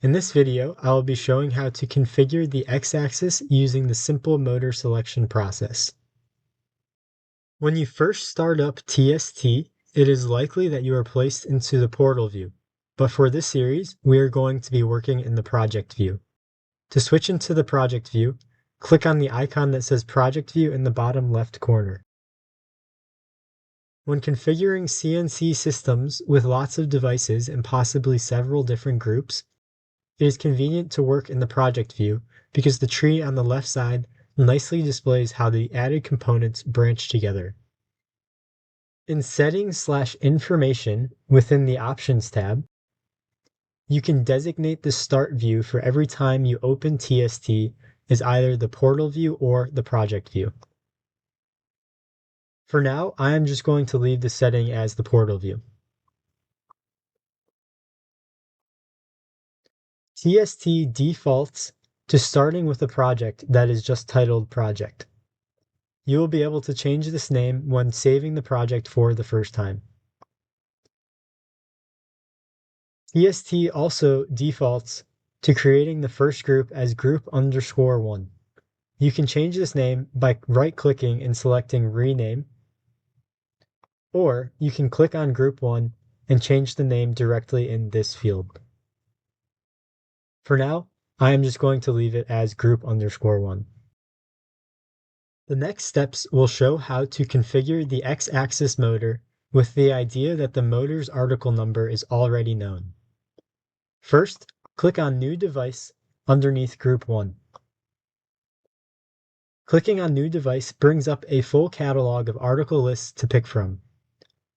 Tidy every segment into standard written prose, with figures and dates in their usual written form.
In this video, I will be showing how to configure the x-axis using the simple motor selection process. When you first start up TST, it is likely that you are placed into the portal view, but for this series, we are going to be working in the project view. To switch into the project view, click on the icon that says Project View in the bottom left corner. When configuring CNC systems with lots of devices and possibly several different groups, it is convenient to work in the project view because the tree on the left side nicely displays how the added components branch together. In Settings/Information within the Options tab, you can designate the Start view for every time you open TST as either the portal view or the project view. For now, I am just going to leave the setting as the portal view. TST defaults to starting with a project that is just titled Project. You will be able to change this name when saving the project for the first time. TST also defaults to creating the first group as group_1. You can change this name by right-clicking and selecting Rename, or you can click on Group 1 and change the name directly in this field. For now, I am just going to leave it as group_1. The next steps will show how to configure the x-axis motor with the idea that the motor's article number is already known. First, click on New Device underneath Group 1. Clicking on New Device brings up a full catalog of article lists to pick from.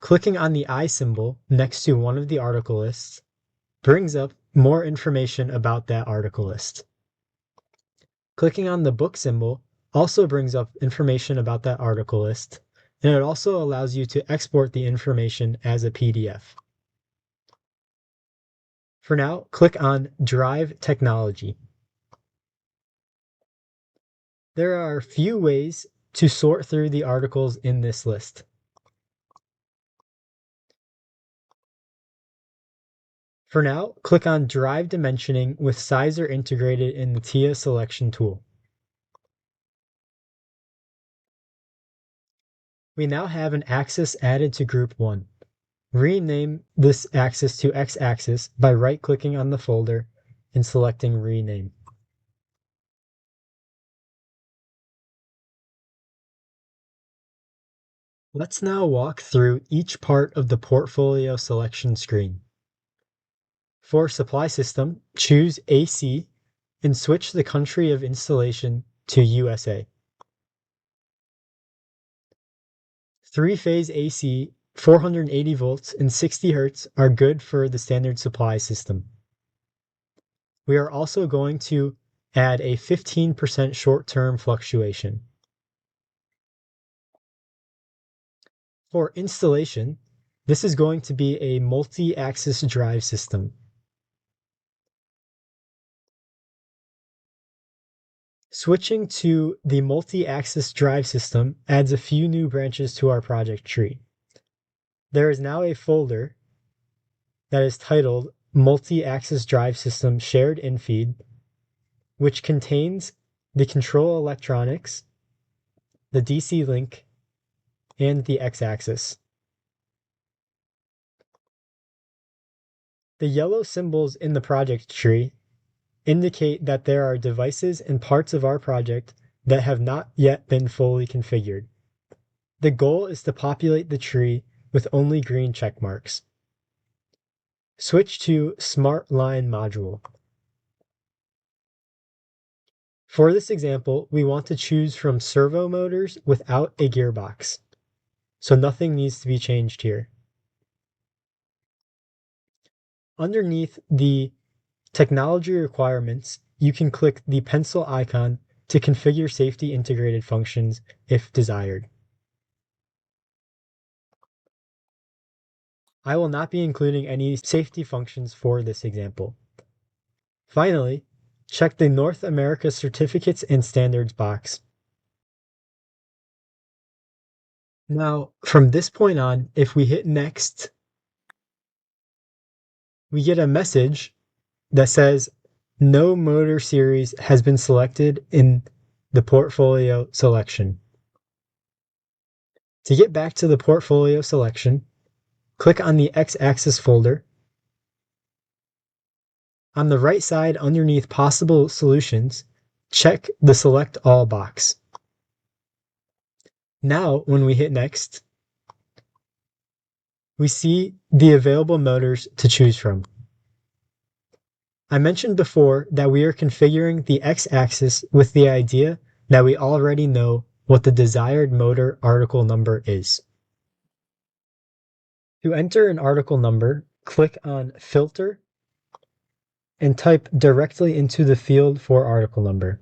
Clicking on the I symbol next to one of the article lists brings up more information about that article list. Clicking on the book symbol also brings up information about that article list, and it also allows you to export the information as a PDF. For now, click on Drive Technology. There are a few ways to sort through the articles in this list. For now, click on Drive Dimensioning with Sizer integrated in the TIA selection tool. We now have an axis added to Group 1. Rename this axis to x-axis by right-clicking on the folder and selecting Rename. Let's now walk through each part of the portfolio selection screen. For Supply System, choose AC and switch the country of installation to USA. Three-phase AC, 480 volts and 60 Hz are good for the standard supply system. We are also going to add a 15% short-term fluctuation. For installation, this is going to be a multi-axis drive system. Switching to the multi-axis drive system adds a few new branches to our project tree. There is now a folder that is titled Multi-Axis Drive System Shared Infeed, which contains the control electronics, the DC link, and the x-axis. The yellow symbols in the project tree indicate that there are devices and parts of our project that have not yet been fully configured. The goal is to populate the tree with only green check marks. Switch to Smart Line Module. For this example, we want to choose from servo motors without a gearbox, so nothing needs to be changed here. Underneath the Technology Requirements, you can click the pencil icon to configure safety integrated functions if desired. I will not be including any safety functions for this example. Finally, check the North America Certificates and Standards box. Now, from this point on, if we hit Next, we get a message that says no motor series has been selected in the portfolio selection. To get back to the portfolio selection, click on the X-axis folder. On the right side underneath possible solutions, check the Select All box. Now, when we hit Next, we see the available motors to choose from. I mentioned before that we are configuring the X-axis with the idea that we already know what the desired motor article number is. To enter an article number, click on Filter and type directly into the field for article number.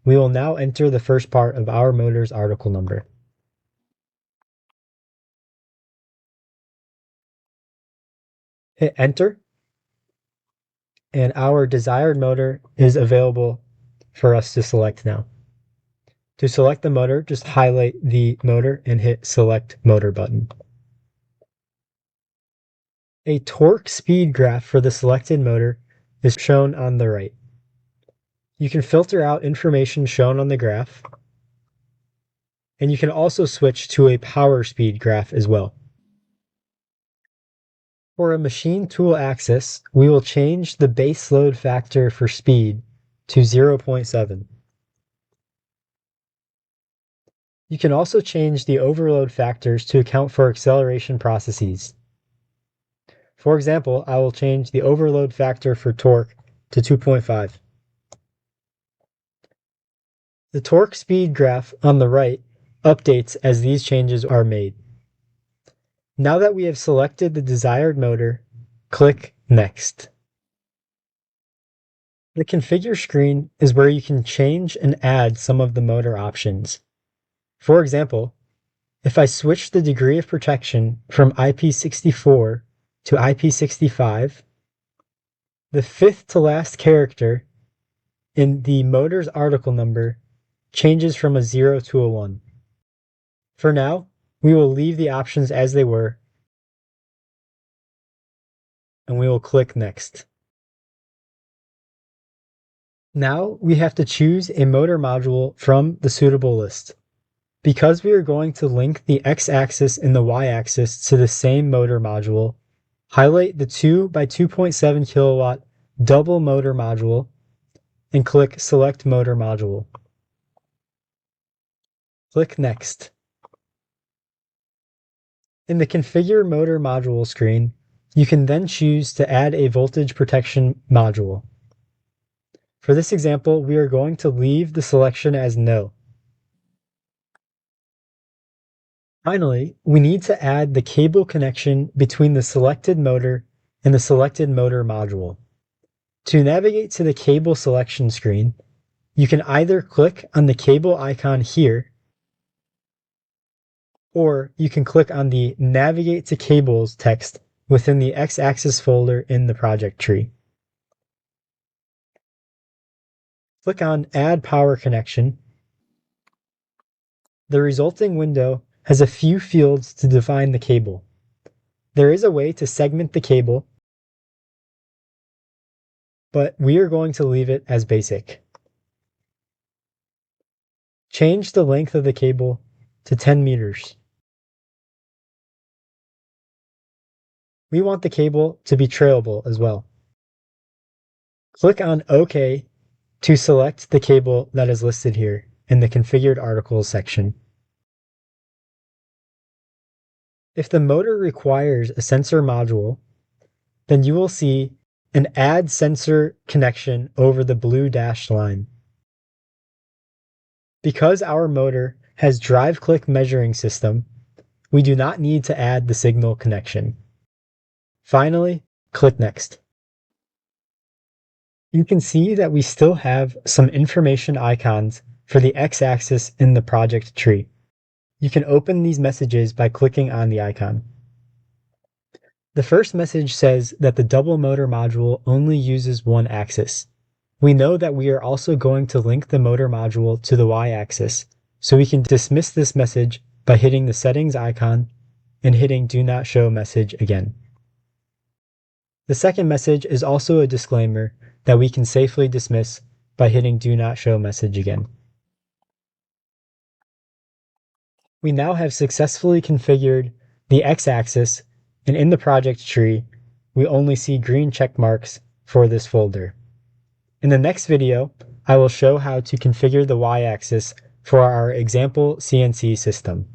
We will now enter the first part of our motor's article number. Hit Enter, and our desired motor is available for us to select now. To select the motor, just highlight the motor and hit Select Motor button. A torque speed graph for the selected motor is shown on the right. You can filter out information shown on the graph, and you can also switch to a power speed graph as well. For a machine tool axis, we will change the base load factor for speed to 0.7. You can also change the overload factors to account for acceleration processes. For example, I will change the overload factor for torque to 2.5. The torque speed graph on the right updates as these changes are made. Now that we have selected the desired motor, click Next. The Configure screen is where you can change and add some of the motor options. For example, if I switch the degree of protection from IP64 to IP65, the fifth to last character in the motor's article number changes from a 0 to a 1. For now, we will leave the options as they were, and we will click Next. Now we have to choose a motor module from the suitable list. Because we are going to link the X-axis and the Y-axis to the same motor module, highlight the 2 by 2.7 kilowatt double motor module and click Select Motor Module. Click Next. In the Configure Motor Module screen, you can then choose to add a voltage protection module. For this example, we are going to leave the selection as No. Finally, we need to add the cable connection between the selected motor and the selected motor module. To navigate to the cable selection screen, you can either click on the cable icon here, or you can click on the Navigate to Cables text within the X-axis folder in the project tree. Click on Add Power Connection. The resulting window has a few fields to define the cable. There is a way to segment the cable, but we are going to leave it as basic. Change the length of the cable to 10 meters. We want the cable to be trailable as well. Click on OK to select the cable that is listed here in the Configured Articles section. If the motor requires a sensor module, then you will see an Add Sensor connection over the blue dashed line. Because our motor has drive click measuring system, we do not need to add the signal connection. Finally, click Next. You can see that we still have some information icons for the X-axis in the project tree. You can open these messages by clicking on the icon. The first message says that the double motor module only uses one axis. We know that we are also going to link the motor module to the Y-axis, so we can dismiss this message by hitting the settings icon and hitting Do Not Show message again. The second message is also a disclaimer that we can safely dismiss by hitting Do Not Show message again. We now have successfully configured the x-axis, and in the project tree, we only see green check marks for this folder. In the next video, I will show how to configure the y-axis for our example CNC system.